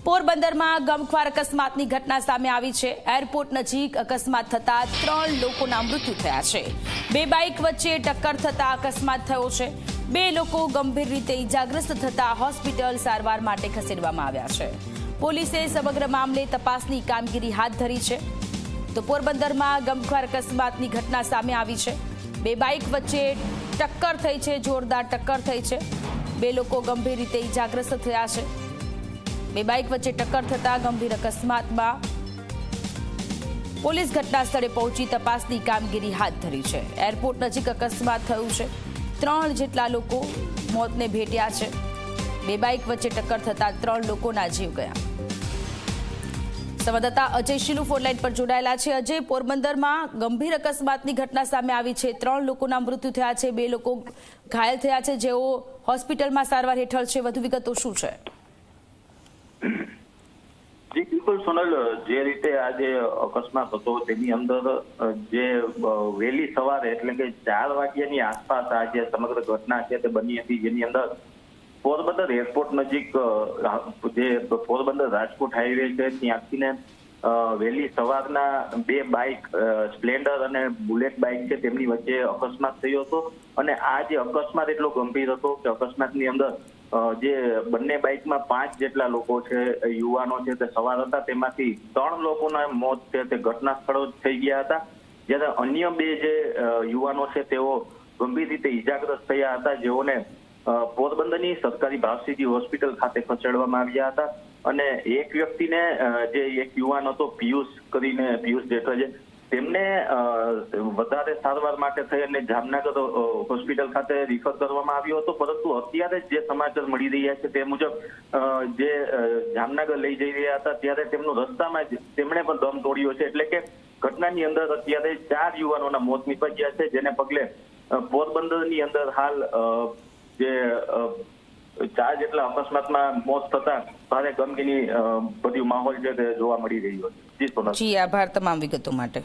પોરબંદરમાં ગમખ્વાર અકસ્માતની ઘટના સામે આવી છે। એરપોર્ટ નજીક અકસ્માત થતા 3 લોકોના મૃત્યુ થયા છે। 2 બાઇક વચ્ચે ટક્કર થતા અકસ્માત થયો છે। 2 લોકો ગંભીર રીતે ઇજાગ્રસ્ત થતા હોસ્પિટલ સારવાર માટે ખસેડવામાં આવ્યા છે। પોલીસે સમગ્ર મામલે તપાસની કામગીરી હાથ ધરી છે। તો પોરબંદરમાં ગમખ્વાર અકસ્માતની ઘટના સામે આવી છે। 2 બાઇક વચ્ચે ટક્કર થઈ છે, જોરદાર ટક્કર થઈ છે। 2 લોકો ગંભીર રીતે ઇજાગ્રસ્ત થયા છે। 2 બાઇક વચ્ચે ટક્કર થતા ગંભીર અકસ્માતમાં પોલીસ ઘટના સ્થળે પહોંચી તપાસની કામગીરી હાથ ધરી છે। એરપોર્ટ નજીક અકસ્માત થયું છે। 3 જેટલા લોકો મોતને ભેટ્યા છે। 2 બાઇક વચ્ચે ટક્કર થતા 3 લોકોના જીવ ગયા। સંવાદદાતા અજય શીલુ ફોનલાઈન પર જોડાયેલા છે। અજય, પોરબંદરમાં ગંભીર અકસ્માતની ઘટના સામે આવી છે। 3 લોકોના મૃત્યુ થયા છે, 2 લોકો ઘાયલ થયા છે, જેઓ હોસ્પિટલમાં સારવાર હેઠળ છે। વધુ વિગતો શું છે? જી બિલકુલ સોનલ, જે રીતે આજે અકસ્માત હતો તેની અંદર જે વહેલી સવારે એટલે કે 4 વાગ્યાની આસપાસ આ જે સમગ્ર ઘટના છે તે બની હતી, જેની અંદર પોરબંદર એરપોર્ટ નજીક જે પોરબંદર રાજકોટ હાઈવે છે ત્યાંથી ને વહેલી સવારના 2 બાઇક સ્પ્લેન્ડર અને બુલેટ બાઇક છે તેમની વચ્ચે અકસ્માત થયો હતો। અને આ જે અકસ્માત એટલો ગંભીર હતો કે અકસ્માતની અંદર જે બંને બાઇકમાં 5 જેટલા લોકો છે, યુવાનો છે તે સવાર હતા, તેમાંથી 3 લોકોના મોત છે તે ઘટના સ્થળે થઈ ગયા હતા, જ્યારે અન્ય 2 જે યુવાનો છે તેઓ ગંભીર રીતે ઇજાગ્રસ્ત થયા હતા, જેઓને પોરબંદરની સરકારી ભાવસીજી હોસ્પિટલ ખાતે ખસેડવામાં આવ્યા હતા। અને એક વ્યક્તિને, જે એક યુવાન હતો પિયુષ જેઠવા છે, તેમને વધારે સારવાર માટે થઈ અને જામનગર હોસ્પિટલ ખાતે રિફર કરવામાં આવ્યો હતો। પરંતુ અત્યારે જે સમાચાર મળી રહ્યા છે તે મુજબ જે જામનગર લઈ જઈ રહ્યા હતા ત્યારે તેમનો રસ્તામાં જ તેમણે પણ દમ તોડ્યો છે। એટલે કે ઘટનાની અંદર અત્યારે 4 યુવાનોના મોત નીપજ્યા છે, જેને પગલે પોરબંદરની અંદર હાલ જે 4 જેટલા અકસ્માતમાં મોત થતા ભારે ગમગીની બધું માહોલ છે તે જોવા મળી રહ્યો છે। જી, આભાર તમામ વિગતો માટે।